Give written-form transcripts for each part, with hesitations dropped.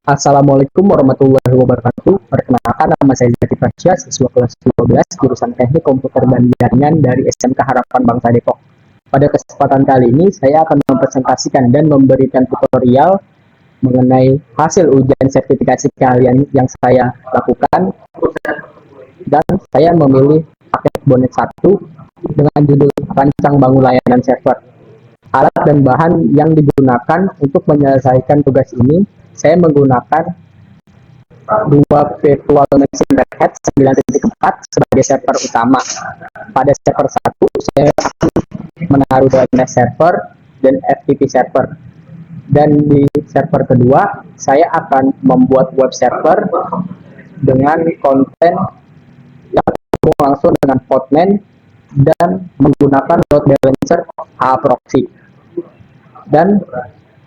Assalamualaikum warahmatullahi wabarakatuh. Perkenalkan, nama saya Zaki Fasya, siswa kelas 12 jurusan Teknik Komputer dan Jaringan dari SMK Harapan Bangsa Depok. Pada kesempatan kali ini, saya akan mempresentasikan dan memberikan tutorial mengenai hasil ujian sertifikasi kalian yang saya lakukan, dan saya memilih paket bonet 1 dengan judul Rancang Bangun Layanan Server. Alat dan bahan yang digunakan untuk menyelesaikan tugas ini, saya menggunakan dua virtual machine Red Hat 9.4 sebagai server utama. Pada server 1, saya akan menaruh DNS server dan FTP server. Dan di server kedua, saya akan membuat web server dengan konten yang langsung dengan Postman dan menggunakan load balancer proxy. Dan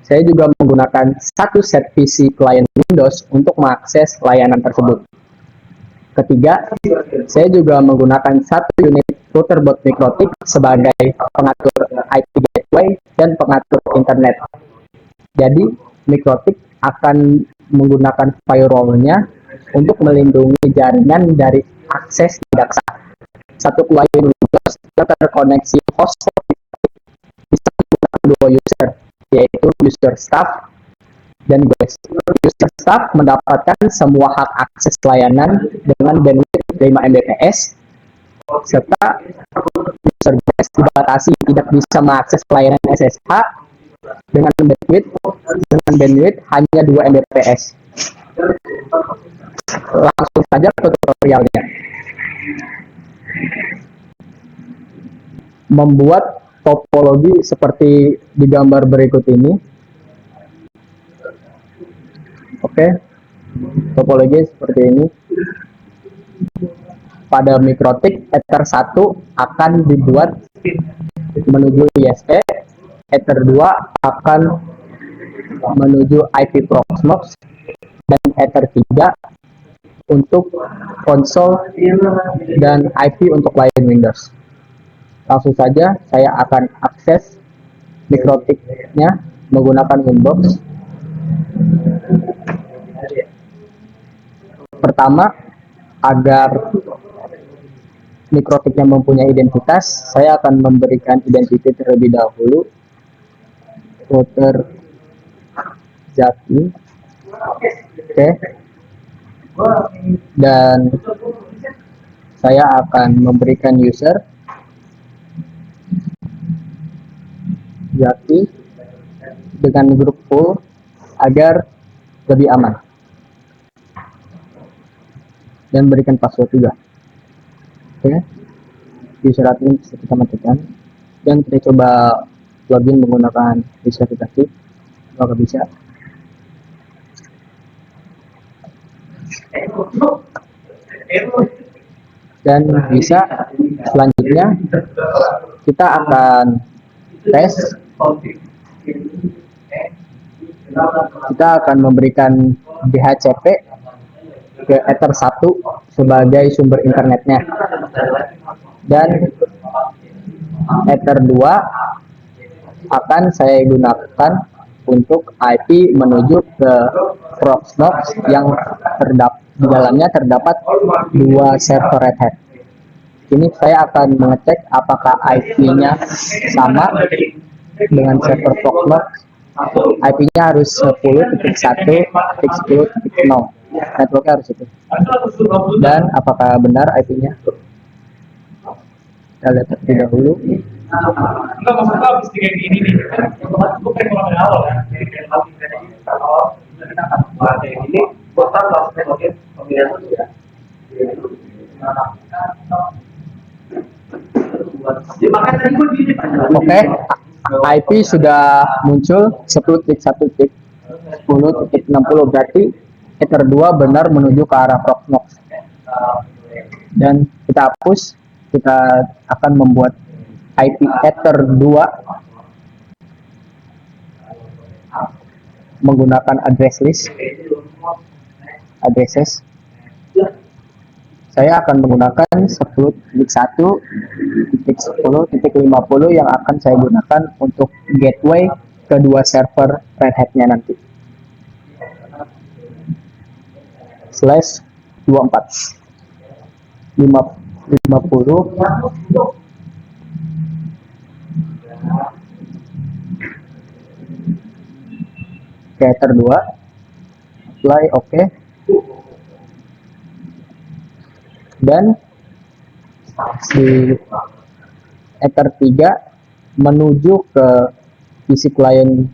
saya juga menggunakan satu set PC client Windows untuk mengakses layanan tersebut. Ketiga, saya juga menggunakan satu unit router boot MikroTik sebagai pengatur IP gateway dan pengatur internet. Jadi, MikroTik akan menggunakan firewall-nya untuk melindungi jaringan dari akses tidak sah. Satu client Windows yang terkoneksi host bisa menggunakan dua user, yaitu user staff dan guest. User staff mendapatkan semua hak akses layanan dengan bandwidth 5 Mbps, serta user guest dibatasi tidak bisa mengakses layanan SSH dengan bandwidth hanya 2 Mbps. Langsung saja ke tutorialnya. Membuat topologi seperti di gambar berikut ini. Oke, topologi seperti ini. Pada MikroTik, Ether 1 akan dibuat menuju ISP, Ether 2 akan menuju IP Proxmox, dan Ether 3 untuk konsol dan IP untuk client Windows. Langsung saja saya akan akses MikroTik-nya menggunakan Winbox. Pertama, agar MikroTik-nya mempunyai identitas, saya akan memberikan identitas terlebih dahulu. Router Zaki. Oke. Dan saya akan memberikan user Zaki dengan grup full agar lebih aman, dan berikan password juga. Oke, user admin bisa kita matikan, dan kita coba login menggunakan sertifikasi. Apakah bisa? Dan bisa. Selanjutnya kita akan tes. Kita akan memberikan DHCP ke Ether 1 sebagai sumber internetnya, dan Ether 2 akan saya gunakan untuk IP menuju ke Proxmox yang di dalamnya terdapat dua server Red Hat. Ini saya akan mengecek apakah IP-nya sama dengan server Proxmox. IP-nya harus 10.1.10.0. Networknya harus itu. Dan apakah benar IP-nya? Kita lihat terlebih dahulu. Oke, IP sudah muncul 10.1.10.60, berarti Ether 2 benar menuju ke arah Proxmox. Dan kita hapus, kita akan membuat IP Ether 2 menggunakan address list. Addresses. Saya akan menggunakan 10.1.10.50 yang akan saya gunakan untuk gateway kedua server Red Hat-nya nanti. slash 24 50 Ether 2, apply oke. Dan di Ether 3 menuju ke PC client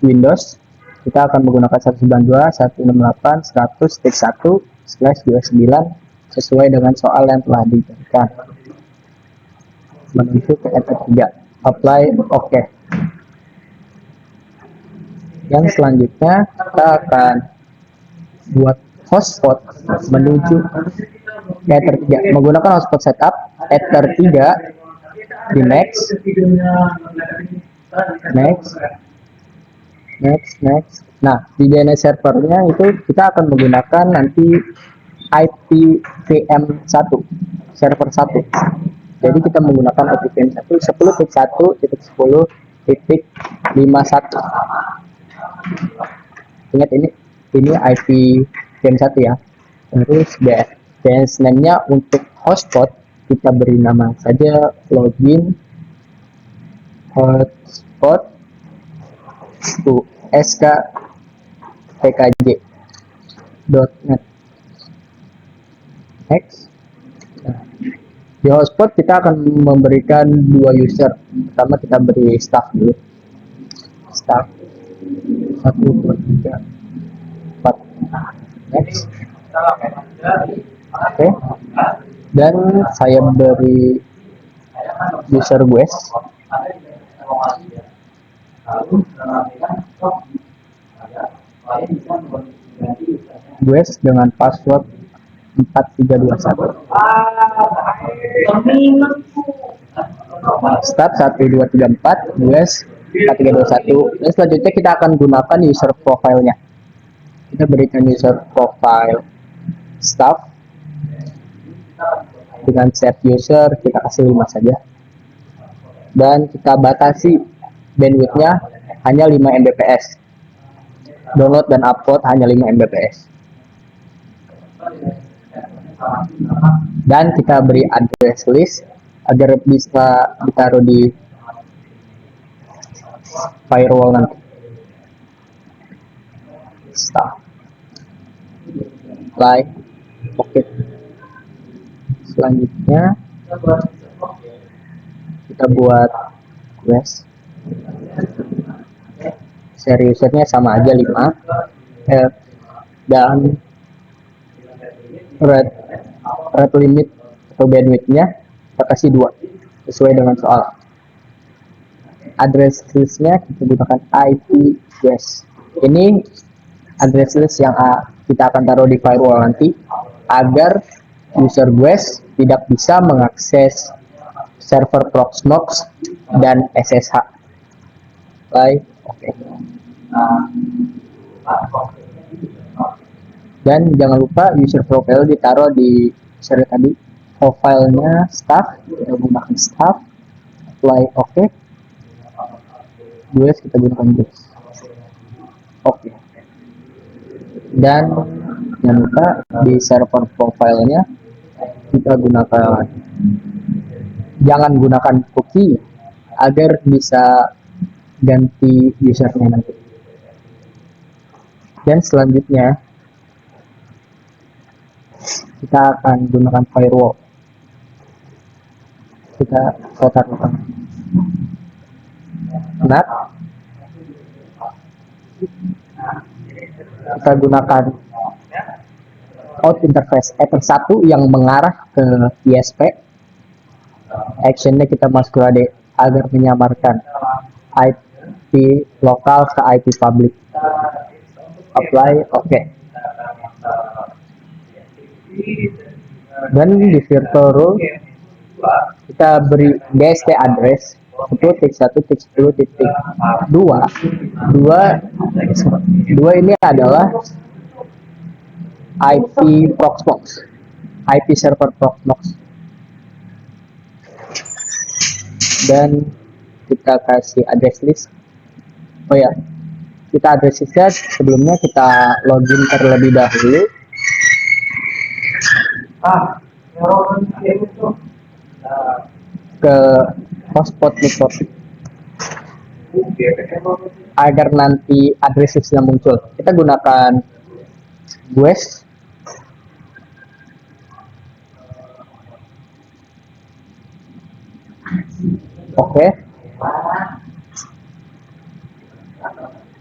Windows, kita akan menggunakan 192.168.100.1/29 sesuai dengan soal yang telah diberikan. Menuju ke Ether 3, apply oke. Yang selanjutnya kita akan buat hotspot menuju Ether 3 menggunakan hotspot setup Ether 3 di next. Nah, di DNS servernya itu kita akan menggunakan nanti IPVM1 server 1. Jadi kita menggunakan IPVM1 10.1.10.51. Ingat ini IP game 1 ya. Terus DNS name-nya untuk hotspot kita beri nama saja login hotspot to sktkj.net. Next. Di hotspot kita akan memberikan 2 user. Pertama kita beri staff dulu. Staff 1, 2, 3, 4. Next. Oke. Dan saya beri user guys dengan password 4321. Start 1234 guys 4321. Dan selanjutnya kita akan gunakan user profile-nya. Kita berikan user profile staff dengan set user kita kasih 5 saja. Dan kita batasi bandwidth-nya hanya 5 Mbps. Download dan upload hanya 5 Mbps. Dan kita beri address list agar bisa ditaruh di firewall nanti. Start. Apply. Oke. Selanjutnya kita buat quest. Seri usernya sama aja 5. Dan rate limit atau bandwidth-nya kita kasih 2 sesuai dengan soal. Address list-nya kita gunakan IP guys. Ini address list yang kita akan taruh di firewall nanti agar user guys tidak bisa mengakses server Proxmox dan SSH. Baik, oke. Dan jangan lupa user profile ditaruh di user tadi. Profilenya staff, kita gunakan staff. Apply oke. Guys kita gunakan guys. Oke. Dan jangan lupa di server profilenya kita gunakan, jangan gunakan cookie agar bisa ganti usernya nanti. Dan selanjutnya kita akan gunakan firewall. Kita kotak-kotak NAT. Kita gunakan out interface Ether 1 yang mengarah ke ISP. Actionnya kita masuk AD agar menyamarkan IP lokal ke IP public. Apply oke. Dan di virtual root kita beri DST address 10.1.10.2 ini adalah IP Proxmox, IP server Proxmox. Dan kita kasih address list. Oh ya, kita address set. Sebelumnya kita login terlebih dahulu ke hotspot Microtik agar nanti addressnya muncul. Kita gunakan Guest. Oke.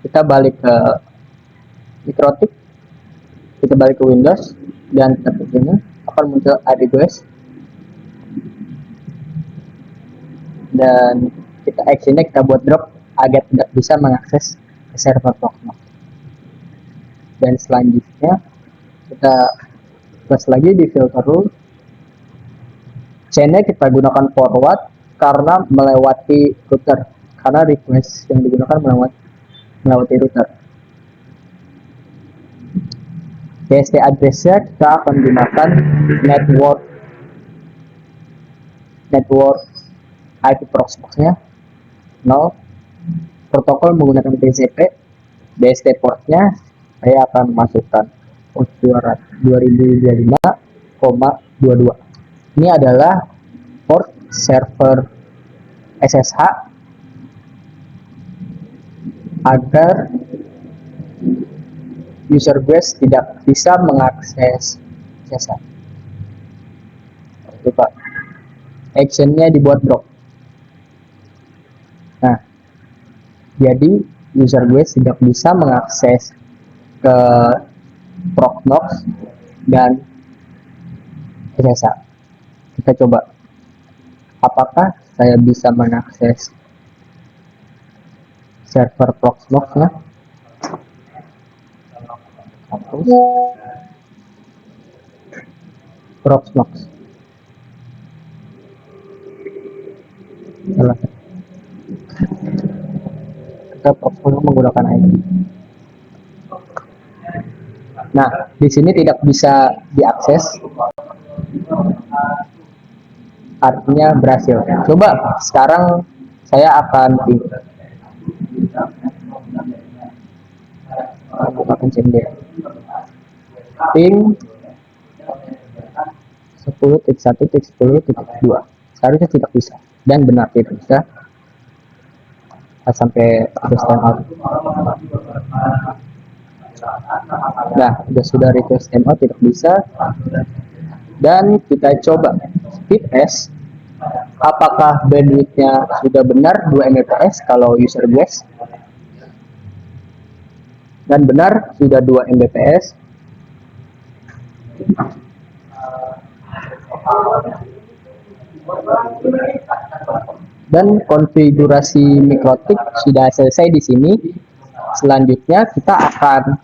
Kita balik ke Microtik. Kita balik ke Windows dan kita sini akan muncul ID Guest. Dan kita actionnya kita buat drop agar tidak bisa mengakses ke server Proxmox. Dan selanjutnya kita plus lagi di filter rule. Chainnya kita gunakan forward karena melewati router, karena request yang digunakan melewati router. DST address-nya kita akan gunakan network IP Proxmox-nya 0, protokol menggunakan TCP. DST port-nya saya akan masukkan port 2025,22. Ini adalah port server SSH agar user guest tidak bisa mengakses SSH. Coba actionnya dibuat drop. Nah, jadi user guest tidak bisa mengakses ke Proxmox dan SSH. Kita coba, apakah saya bisa mengakses server Proxmox-nya? Proxmox. Kita Proxmox menggunakan ID. Nah, di sini tidak bisa diakses, artinya berhasil. Coba sekarang saya akan ping 10.1.10.2. Seharusnya tidak bisa, dan benar tidak bisa sampai request timeout. Nah, sudah request timeout tidak bisa, dan kita coba speed test apakah bandwidthnya sudah benar 2 Mbps kalau user guest, dan benar sudah 2 Mbps. Dan konfigurasi Microtik sudah selesai di sini. Selanjutnya kita akan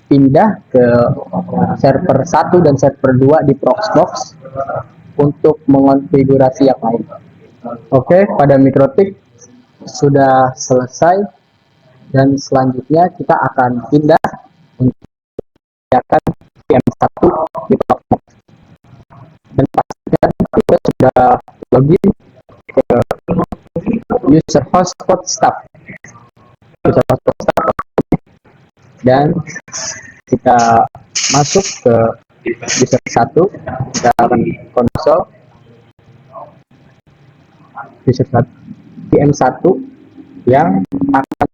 pindah ke server 1 dan server 2 di Proxmox untuk mengonfigurasi yang lain. Oke, pada Microtik sudah selesai, dan selanjutnya kita akan pindah untuk menggunakan VM1 di Proxmox. Dan pastikan kita sudah login ke user hotspot staff dan kita masuk ke user 1. Kita akan konsol user 1 VM1 yang akan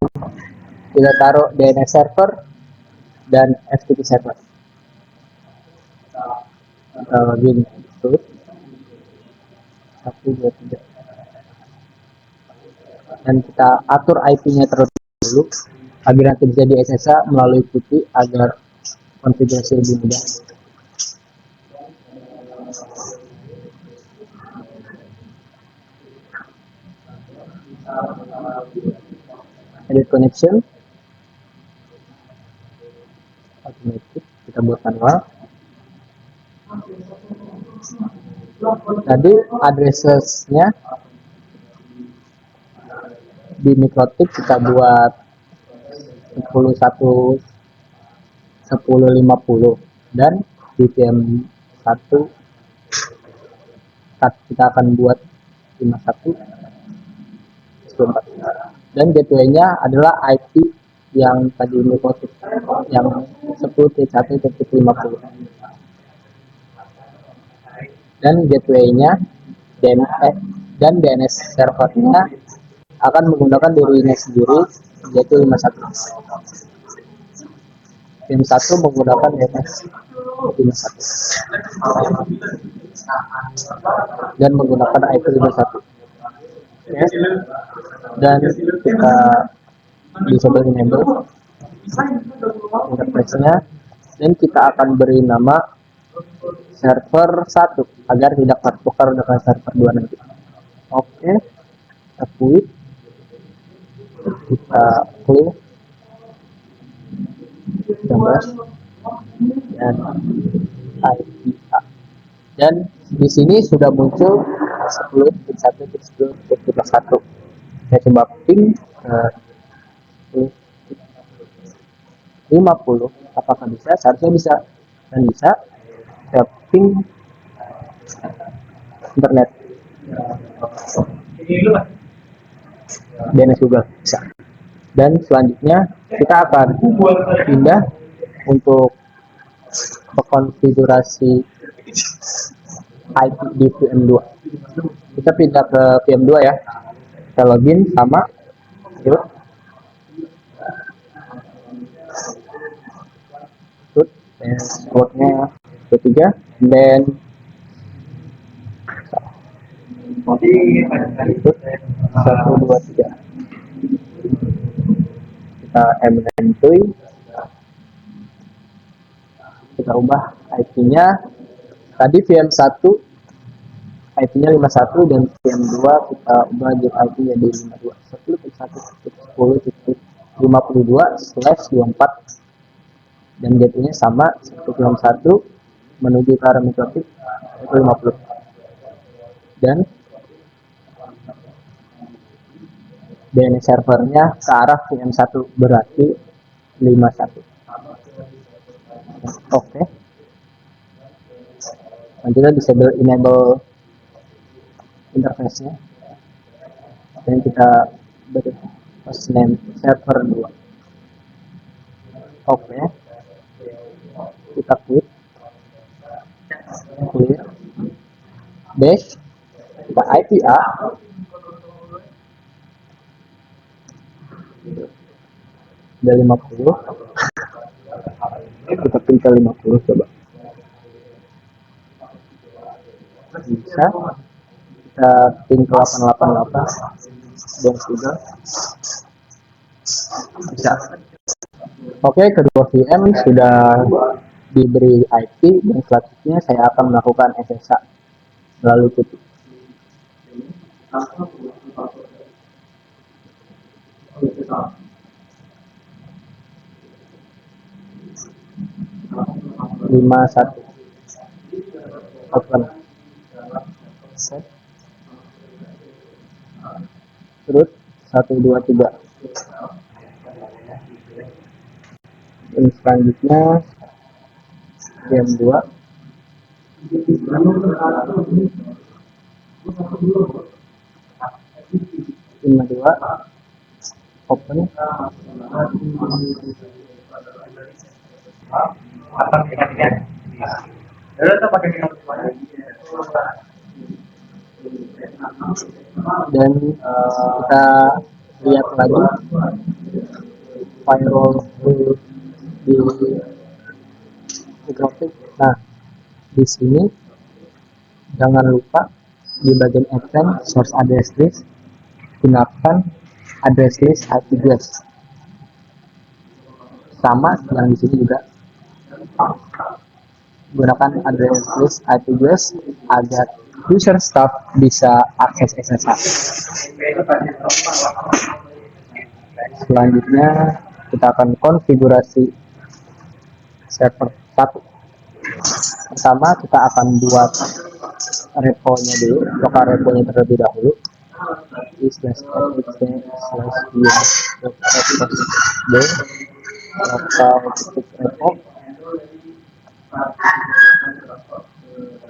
kita taruh DNS server dan FTP server. Kita login root 1, 2, 3, dan kita atur IP-nya terlebih dahulu agar nanti bisa di SSH melalui putih agar konfigurasi lebih mudah. Edit connection, automatic, kita buat manual. Tadi addressesnya di Microtik kita buat 10.1.10.50, dan di VM1 kita akan buat 51.14, dan gateway-nya adalah IP yang tadi ini positif, yang 10.1.50, dan gateway-nya dan DNS servernya akan menggunakan dirinya sendiri, yaitu 51. Yang satu menggunakan DNS 51 dan menggunakan IP 51. Ya. Dan kita disable enable interface-nya, dan kita akan beri nama server 1 agar tidak tertukar dengan server 2 nanti. Oke, kita quit, kita clear, kita bash, dan IPA. Dan di sini sudah muncul 10.1.10.1. Saya coba ping ke 50, apakah bisa? Seharusnya bisa, dan bisa. Saya ping internet DNS Google, bisa. Dan selanjutnya kita akan pindah untuk konfigurasi IP di VM2. Kita pindah ke VM2 ya. Kita login sama root passwordnya ketiga, dan root 123. Kita mnentui, kita ubah IP-nya. Tadi VM1 IP-nya 51, dan VM2 kita ubah IP-nya di 52. 10.1.10.52/24, dan gateway-nya sama 1.1 menuju ke arah mikrotik itu 50, dan DNS servernya ke arah VM1 berarti 51. Oke. Nanti kita disable enable interface-nya, dan kita beri hostname server 2. Oke. Kita quit, clear, bash, kita IPA, udah 50, kita ping ke 50, coba bisa. Kita ping ke 888 dan sudah bisa. Oke, kedua VM sudah diberi IP, dan selanjutnya saya akan melakukan SSH melalui tutup. Lima satu open set root 123, dan selanjutnya VM 2 52 open dan kita lihat lagi firewall di mikrotik. Nah, di sini jangan lupa di bagian advanced source address list gunakan address list IP-address, sama yang di sini juga gunakan address list IP-address agar user staff bisa akses SSH. Selanjutnya kita akan konfigurasi server 1. Pertama kita akan buat repo-nya dulu, lokal repo-nya terlebih dahulu. //repo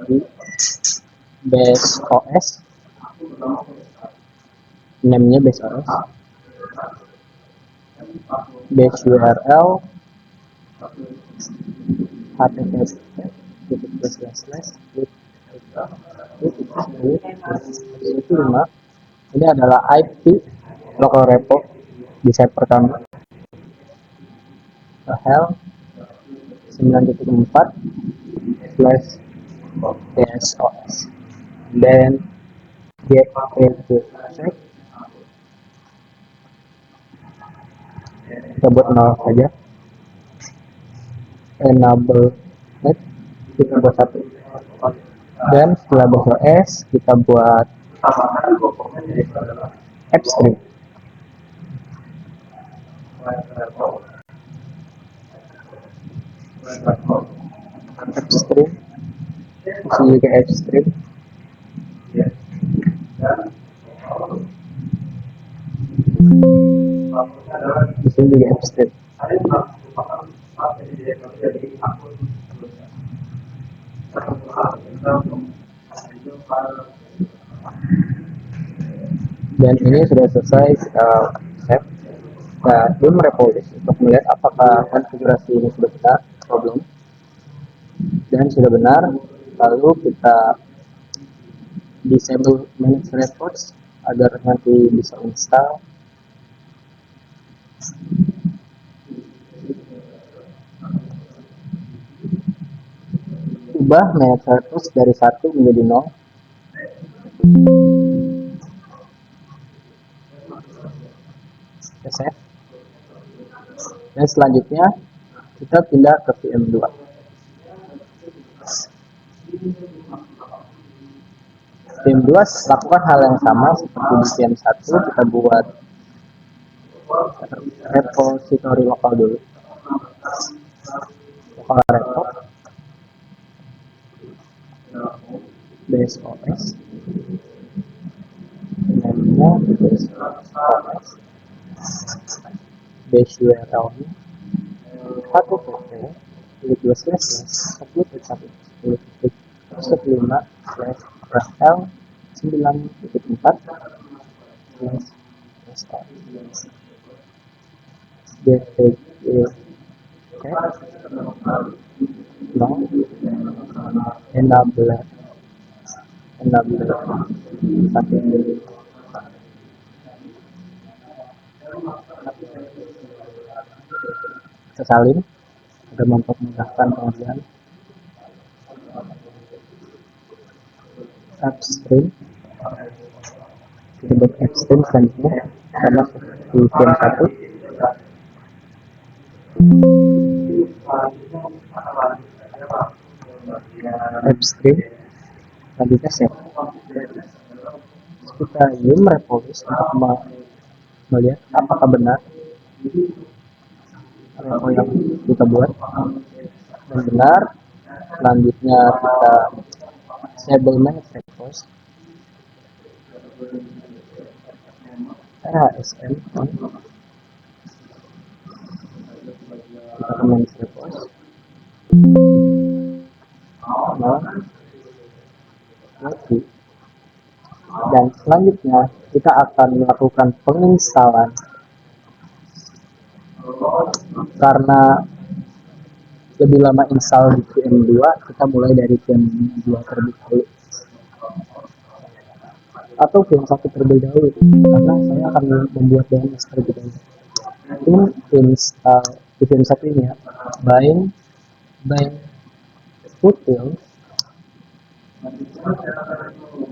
di base OS, namenya base OS, base URL https ini adalah IP local repo di server kami hel 9.4 slash dsos dan get kita buat 0 saja, enable net kita buat 1, dan setelah BSOS kita buat AppStream. AppStream isi juga AppStream di sini juga AppStream. Dan ini sudah selesai save. Nah, belum republish untuk melihat apakah konfigurasi ini sudah benar atau belum. Dan sudah benar, lalu kita disable manage reports agar nanti bisa install. Ubah manage reports dari 1 menjadi 0. Save. Dan selanjutnya kita pindah ke VM2. VM2 lakukan hal yang sama seperti di VM1, kita buat repository lokal dulu. Lokal repo BSOS namanya BSOS base URL nya 1.10.10.10.10.5/rel 9.4/gtg enable salin agar mempermudahkan pengerjaan. AppStream kita buat AppStream selanjutnya sama seperti VM1. AppStream selanjutnya save. Kita zoom republish untuk melihat apakah benar repo yang kita buat dan benar. Selanjutnya kita disable manage repos RHSM, kita ke manage repos dan selanjutnya kita akan melakukan penginstalan. Karena lebih lama install di VM2, kita mulai dari VM2 terlebih dahulu atau VM1 terlebih dahulu, karena saya akan membuat DNS terlebih dahulu. Install di VM1 ini ya, bind utils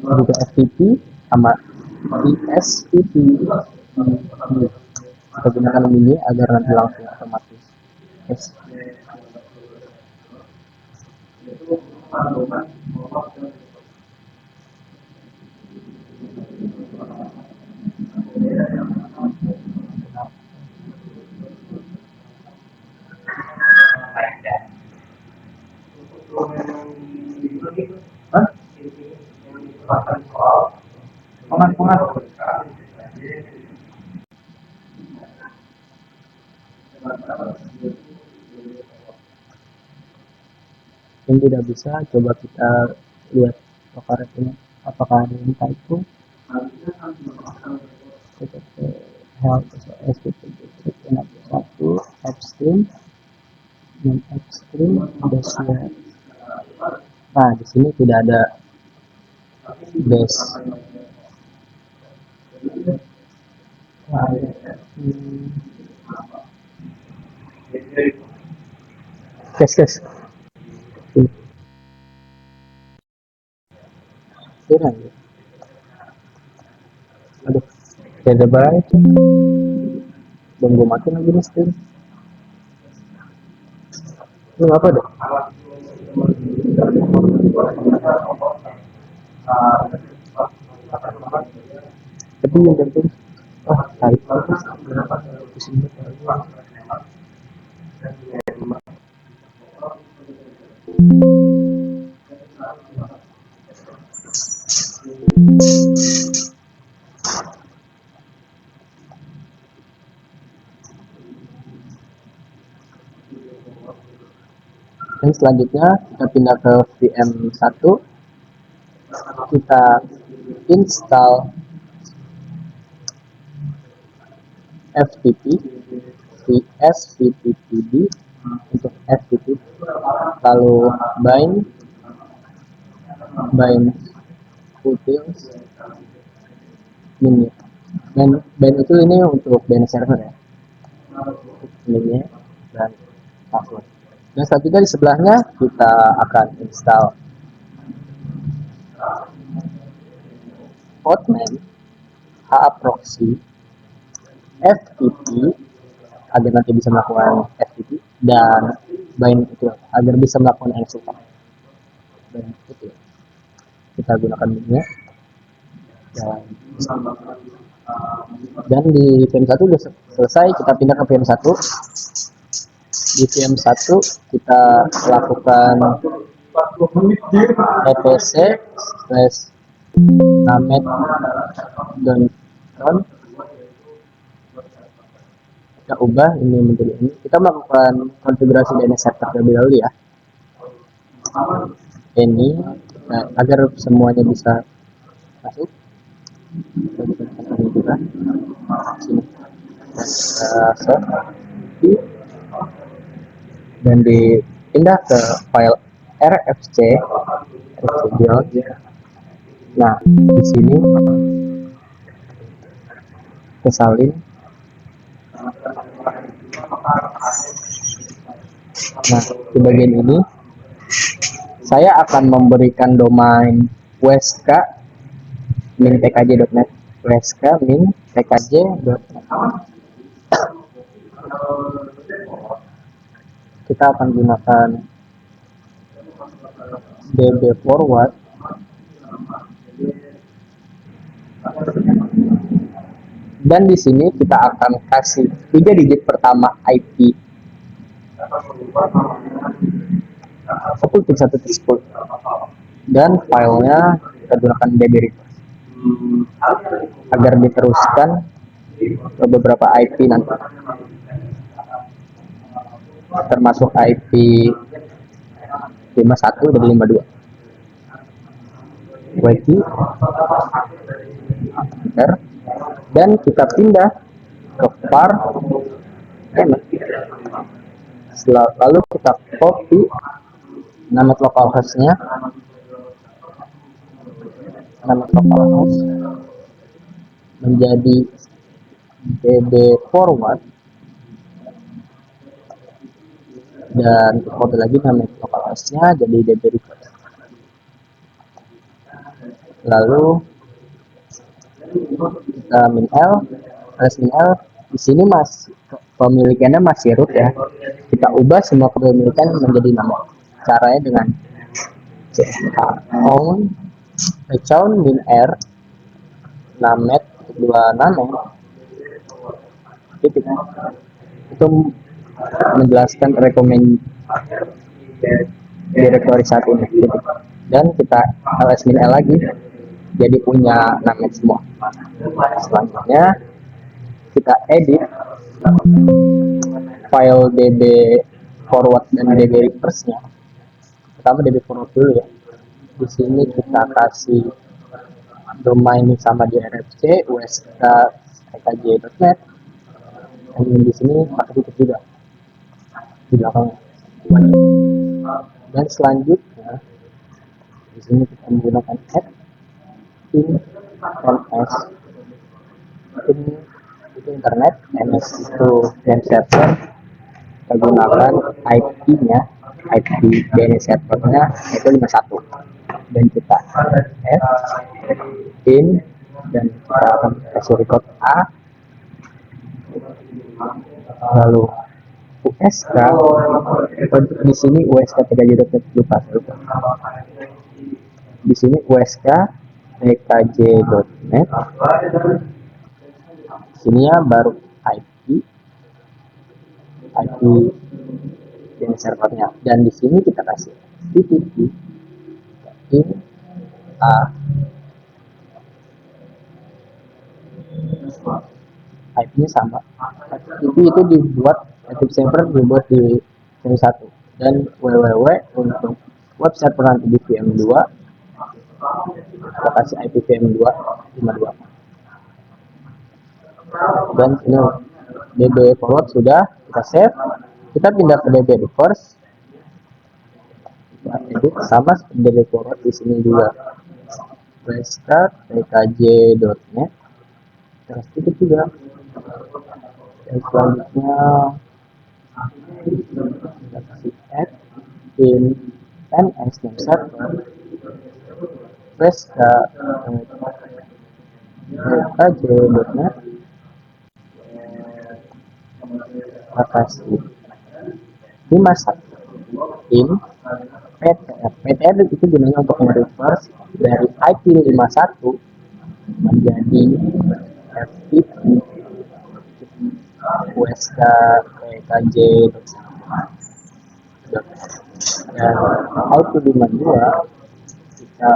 juga FTP sama ESTP. Kita gunakan ini agar nanti langsung otomatis. Yes. Yang tidak bisa, coba kita lihat lokaretnya apakah ada yang typo. Help SOS 1 upstream, main upstream ada share. Nah, di sini tidak ada base. Nah, kes. Kurang ya. Aduh, ada banget. Belum gue matiin lagi nih stream. Ini apa deh? Tapi yang penting, tarik di sini. Dan selanjutnya kita pindah ke VM1, kita install FTP, svptd untuk FTP, lalu bind utils min. Dan bind itu ini untuk DNS server ya, minnya dan password. Dan selanjutnya di sebelahnya kita akan install Postman, HA proxy, FTP agar nanti bisa melakukan FTP, dan bind itu agar bisa melakukan encryption. Dan itu kita gunakan minnya. Dan di VM1 sudah selesai, kita pindah ke VM1. Di VM1 kita lakukan etc/named.conf. Kita ubah ini menjadi ini. Kita melakukan konfigurasi DNS server terlebih dahulu ya. Ini agar semuanya bisa masuk. Dan dipindah ke file rfc build. Nah, di sini kesalin. Nah, di bagian ini saya akan memberikan domain wsk min tkj.net, wsk min tkj.net. Kita akan gunakan db forward dan di sini kita akan kasih 3 digit pertama IP 10.1.10 dan filenya kita gunakan db request agar diteruskan ke beberapa IP nanti, termasuk IP 51 dan 52. Wiki dan kita pindah ke var lalu kita copy nama localhost-nya, nama localhost menjadi db forward dan copy lagi nama localhost-nya jadi db request. Lalu kita min l di sini masih pemilikannya masih root ya, kita ubah semua kepemilikan menjadi nama. Caranya dengan chown min r named kedua nama titik itu menjelaskan rekomend directory saat ini titik. Dan kita ls min l lagi jadi punya named semua. Selanjutnya kita edit file db forward dan db reverse-nya. Pertama db forward dulu ya. Di sini kita kasih domain sama di rfc usk tkj.net dan di sini pakai titik juga. di belakang. Dan selanjutnya di sini kita menggunakan add in ms. In itu internet, ms itu name server. Kita gunakan IP-nya, IP DNS servernya itu 51, dan kita add in, dan kita akan kasih record A, lalu USK. Untuk di sini USK 3.net lupa. Di sini USK tkj.net. Sini ya baru IP dan servernya, dan di sini kita kasih http in a IP-nya sama. http itu dibuat, http server dibuat di VM1, dan www untuk website nanti di VM2 kita kasih IP VM2 52. Dan ini DB forward sudah kita save. Kita pindah ke DB reverse, kita edit sama seperti DB forward. Di sini juga restart tkj.net, terus itu juga. Dan selanjutnya kita kasih add in ms name server, restart tkj.net, kita kasih 51 in PTR. PTR itu gunanya untuk mereverse dari IP 51 menjadi FTP USK PKJ, dan IP 52 kita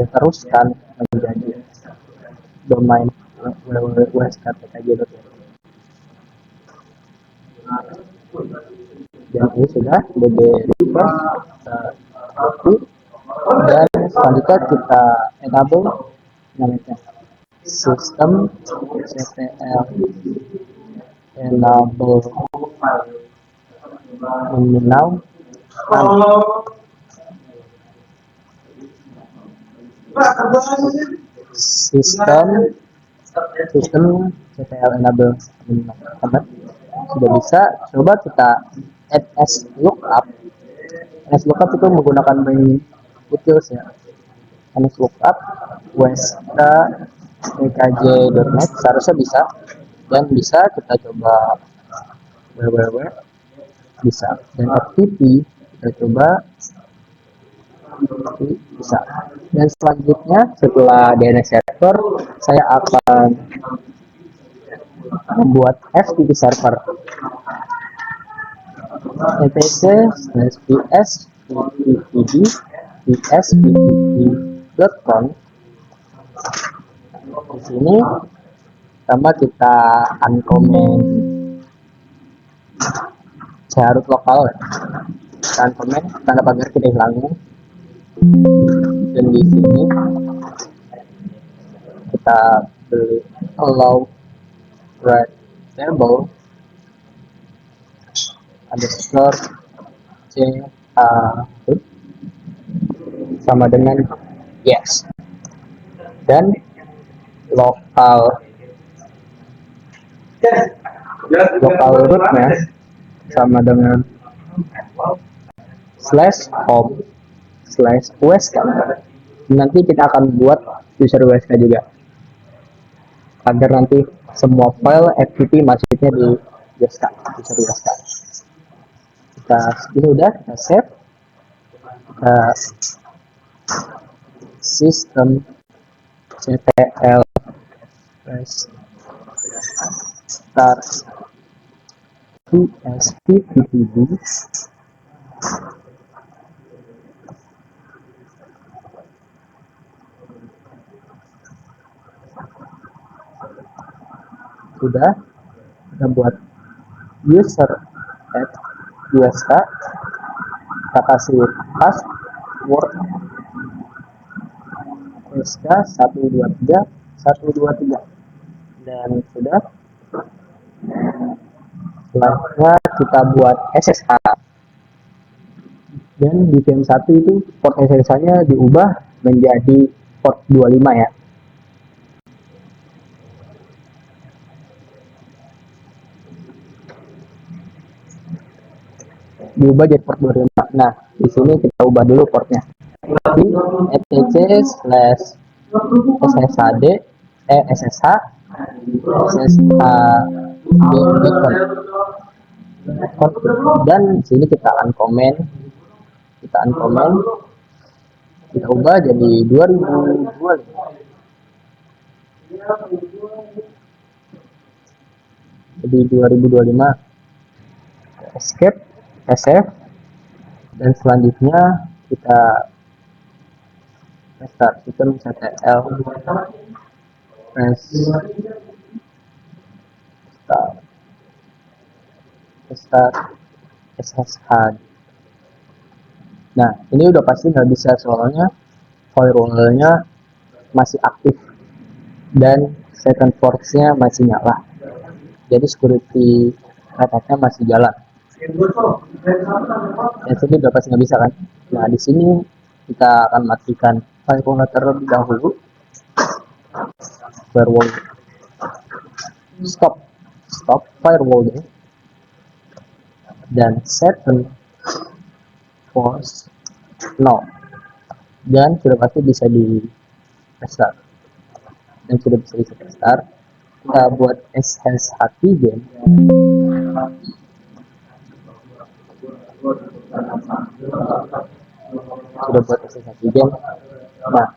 teruskan menjadi domain www.uskpkj.net. Dan ini sudah DB reverse, dan selanjutnya kita enable namanya sistem ctl enable now sistem ctl enable sudah bisa. Coba kita add as lookup. As lookup itu menggunakan main utils ya. As lookup wsk tkj.net seharusnya bisa, dan bisa kita coba www bisa, dan FTP kita coba bisa. Dan selanjutnya setelah DNS server, saya akan membuat FTP server etc/ps psvpv.com. Di sini pertama kita uncomment charut lokal, kita uncomment tanda pagar kita hilangin, dan di sini kita beli allow write table underscore c a sama dengan yes, dan lokal rootnya sama dengan /home/usk. Nanti kita akan buat user usk juga agar nanti semua file FTP masuknya di user usk. Kita ini udah kita save, kita sistem ctl start psvpv sudah. Kita buat user at usk, kita kasih password usk 123 123, dan sudah. Selanjutnya kita buat SSH, dan di VM1 itu port SSH-nya diubah menjadi port 25 ya. Diubah jadi port 25. Nah, di sini kita ubah dulu portnya. Di etc slash sshd ssh dan di sini kita uncomment, kita ubah jadi 2025. Jadi 2025, escape, save, dan selanjutnya kita restart sistem ctl restart ssh. Nah, ini udah pasti nggak bisa soalnya firewall-nya masih aktif dan second force-nya masih nyala. Jadi security attack-nya masih jalan. Dan sini udah pasti nggak bisa kan. Nah, di sini kita akan matikan firewall terlebih dahulu. Firewall stop firewall ini, dan second force no, dan sudah pasti bisa di restart, dan sudah bisa di restart. Kita buat SSH game, sudah buat SSH game. Nah,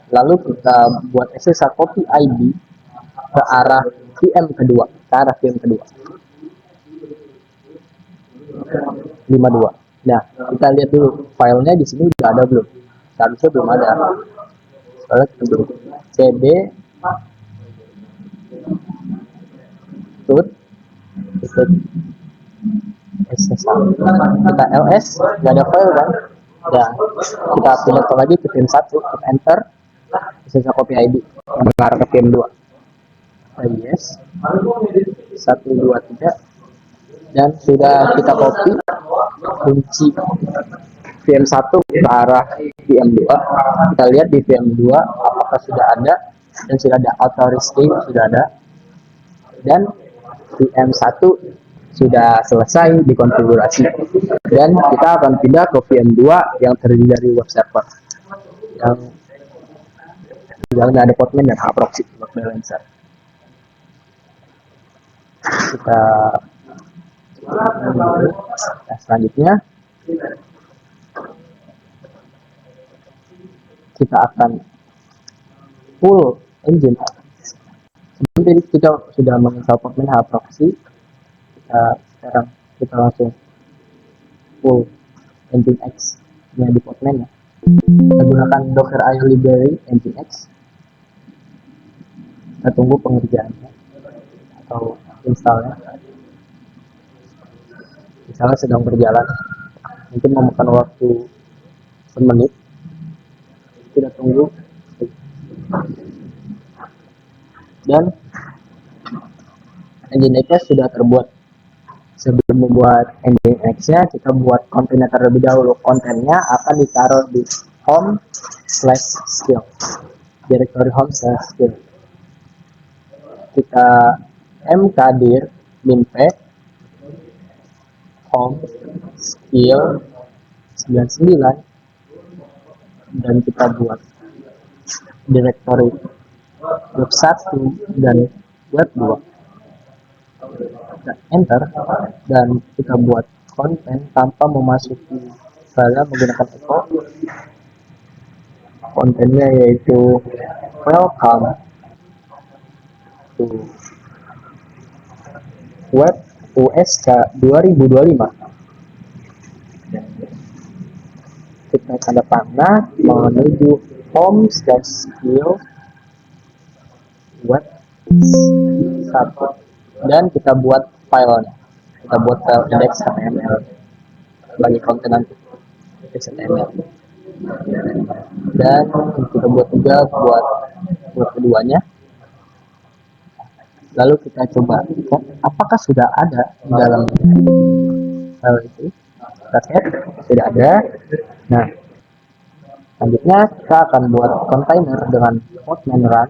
lalu kita buat SSH copy ID ke arah VM kedua, 52. Nah, kita lihat dulu filenya di sini udah ada belum? Seharusnya belum ada. Soalnya kita belum cd root SSH. Kita ls, nggak ada file kan? Ya, kita pindah lagi ke VM 1, kita enter SSH copy ID yang mengarah ke VM 2. Yes, 1, 2, 3, dan sudah kita copy kunci VM1 ke arah VM2. Kita lihat di VM2 apakah sudah ada, dan sudah ada authorize sudah ada, dan VM1 sudah selesai dikonfigurasi, dan kita akan pindah ke VM2 yang terdiri dari web server yang ada Podman dan proxy load balancer. Kita selanjutnya kita akan full engine. Jadi kita sudah menginstal Podman proxy, sekarang kita langsung full engine X nya di Podman ya. Kita gunakan Docker IO library nginx. Kita tunggu pengerjaannya atau installnya. Misalnya sedang berjalan, mungkin memakan waktu semenit. Kita tunggu, dan nginx sudah terbuat. Sebelum membuat nginx-nya, kita buat kontennya terlebih dahulu. Kontennya akan ditaruh di home/skill, directory home/skill. Kita mkdir minp home skill 99, dan kita buat directory web 1 dan web 2. Kita enter, dan kita buat konten tanpa memasuki file menggunakan echo. Kontennya yaitu welcome to web USK 2025. Kita tanda panah menuju home/skill web 1, dan kita buat filenya. Kita buat file index.html sebagai konten nanti index.html, dan kita buat juga buat keduanya. Lalu kita coba cek apakah sudah ada di dalam file itu. Kita cek sudah ada. Nah, selanjutnya kita akan buat kontainer dengan portman run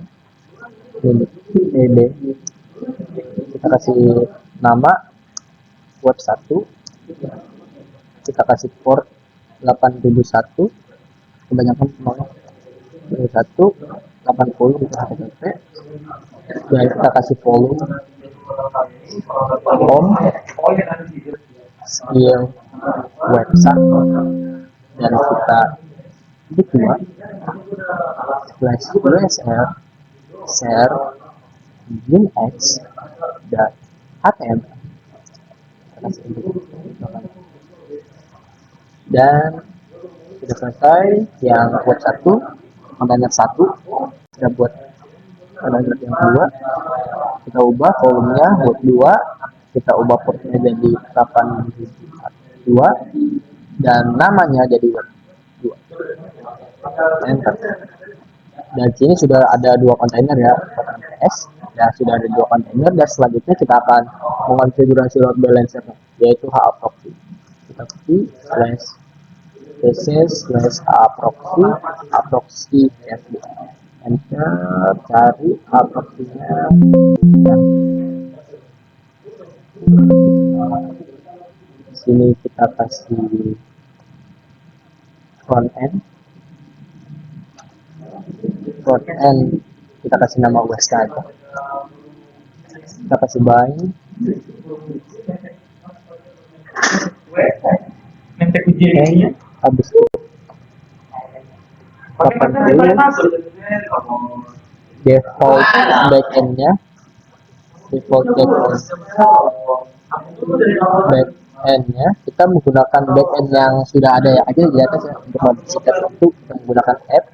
ed. Kita kasih nama web 1, kita kasih port 8001, kebanyakan semuanya 1 80 gitu HTTP. Dan kita kasih volume home skill website, dan kita kedua /usr share linux dan html. Dan sudah selesai yang buat 1, kontainer 1 sudah buat kontainer yang kedua. Kita ubah volumenya buat 2, kita ubah portnya jadi 802 dan namanya jadi web 2. Enter. Dan sini sudah ada 2 kontainer ya, PS. Ya, sudah ada 2 kontainer, dan selanjutnya kita akan mengonfigurasi load balancer, yaitu hproxy. Kita /pc/hproxy fd. Enter, cari hproxy-nya. Sini kita kasih front end, kita kasih nama website, kita kasih bind, habis itu 80 default backendnya, kita menggunakan backend yang sudah ada ya aja di atas ya. Untuk modifikasi waktu kita menggunakan app,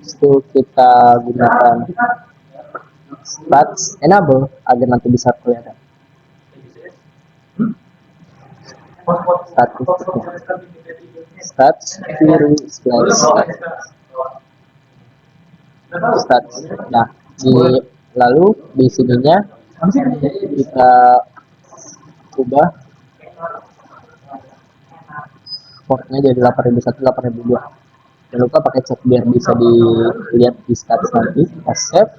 itu kita gunakan stats enable agar nanti bisa kelihatan statistiknya. Stats kiri stats. Nah, lalu di sininya kita ubah portnya jadi 8001 8002. Jangan lupa pakai cek biar bisa dilihat di stats nanti. Kita save,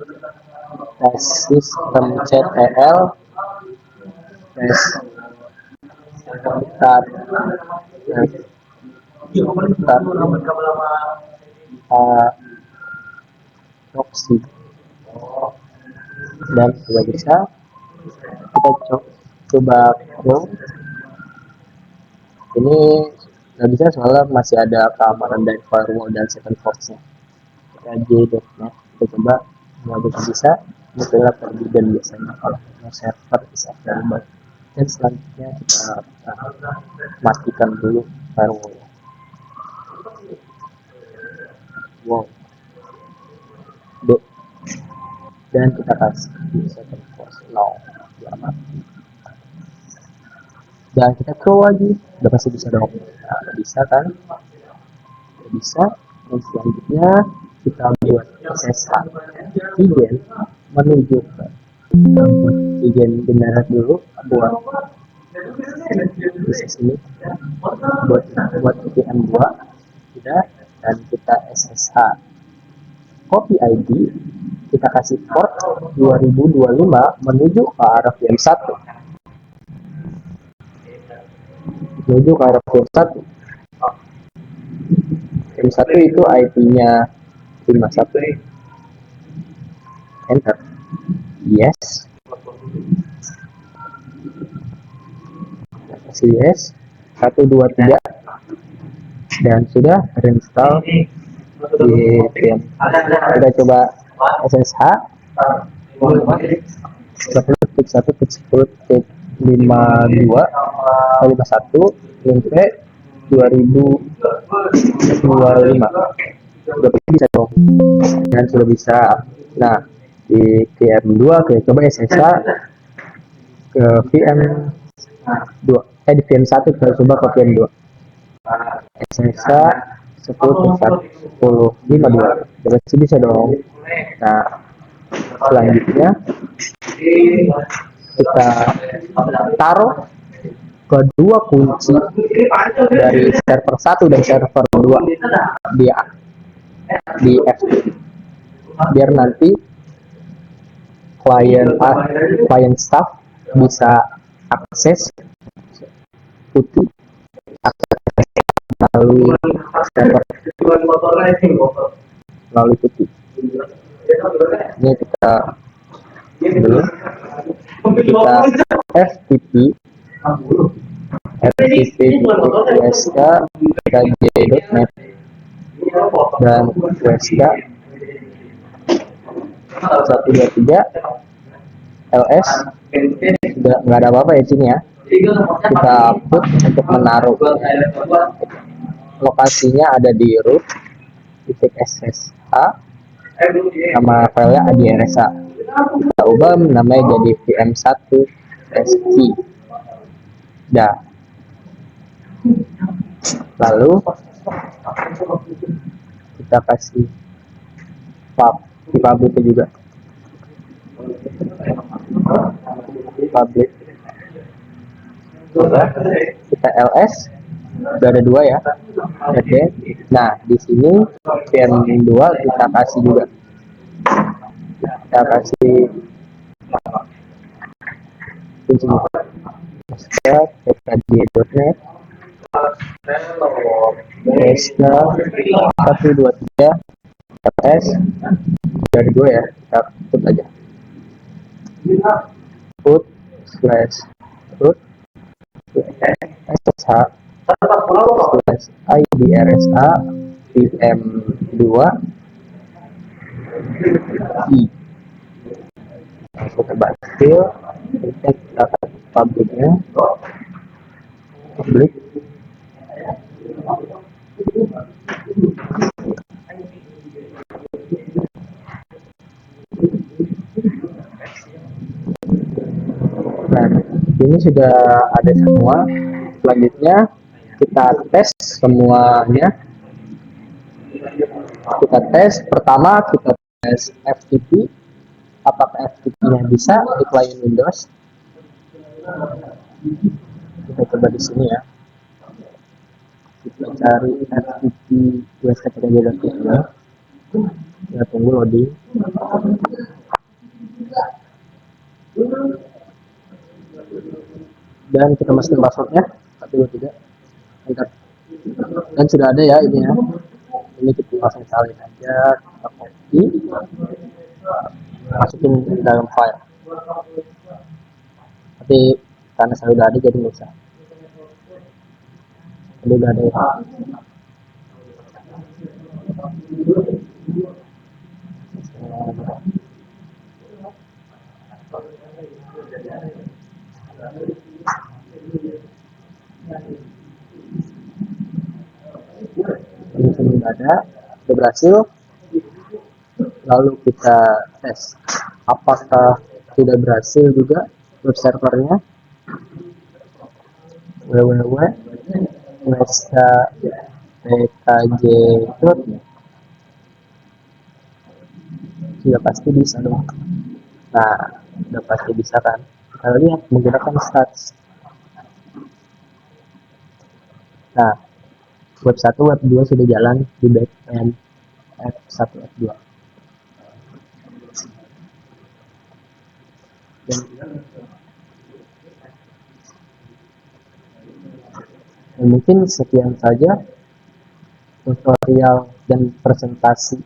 system.ctl start proxy, dan sudah bisa. Kita coba Chrome. Ini nggak bisa soalnya masih ada keamanan dari firewall dan second force-nya. Kita j.net, kita coba nggak bisa. Mozilla Forbidden biasanya kalau server bisa available. Dan selanjutnya kita matikan dulu firewall. Wow. Dan kita kasih second force no. Dan kita throw lagi, udah pasti bisa dong. Nah, bisa kan? Bisa. Dan selanjutnya kita buat SSH igen menuju ke igen generate dulu buat bisa sini buat VM2 sudah, dan kita SSH copy ID, kita kasih port 2025 menuju ke arah VM1, menuju ke arah VM1. VM1 itu IP-nya 51. Enter. Yes. Kasih yes. 1 2 3. Dan sudah terinstall di VM. Kita coba SSH. 1.1.10.52 51 link 2025. Sudah bisa dong, dan sudah bisa. Nah, di VM2 kita coba SSH ke VM2, di VM1 kita coba ke VM2. SSH 10.1.10.52 sudah bisa dong. Nah, Selanjutnya kita taruh kedua kunci dari server 1 dan server 2 di FTP, biar nanti klien staff bisa akses putih melalui server melalui putih. Ini kita belum kita FTP wsk kj.net dan wsk 123 ls. Sudah nggak ada apa-apa ya sini ya. Kita put untuk menaruh, lokasinya ada di root titik ssh, nama filenya adrsa. Kita ubah namanya jadi vm1 sk. Dah. Lalu kita kasih di public juga, public. Kita ls, udah ada 2 ya. Oke. Nah, di sini vm2 kita kasih juga. Kita kasih kunci tkj.net wsk 123 ls dari 2 ya. Kita put aja, put slash root ssh slash idrsa vm2 i. Kita berhasil, kita kasih publiknya, publik. Nah, ini sudah ada semua. Selanjutnya kita tes semuanya. Kita tes pertama, kita tes FTP, apakah FTP-nya bisa di klien Windows. Kita coba di sini ya. Kita cari FTP wsk.net. Kita tunggu loading. Dan kita masukin passwordnya 123 enter. Dan sudah ada ya ini ya. Ini kita langsung salin aja, kita copy, masukin dalam file. Tapi karena saya udah ada jadi nggak usah. Ini udah ada ya. Ini sudah ada, sudah berhasil. Lalu kita tes apakah sudah berhasil juga web servernya. www.wsk.tkj.net sudah pasti bisa dong. Nah, sudah pasti bisa kan. Kita lihat menggunakan stats. Nah, web 1, web 2 sudah jalan di backend F1, F2. Dan mungkin sekian saja tutorial dan presentasi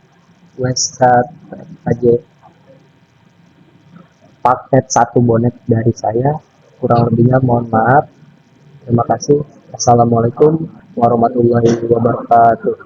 wsk.tkj paket 1 bonet dari saya. Kurang lebihnya mohon maaf. Terima kasih. Assalamualaikum warahmatullahi wabarakatuh.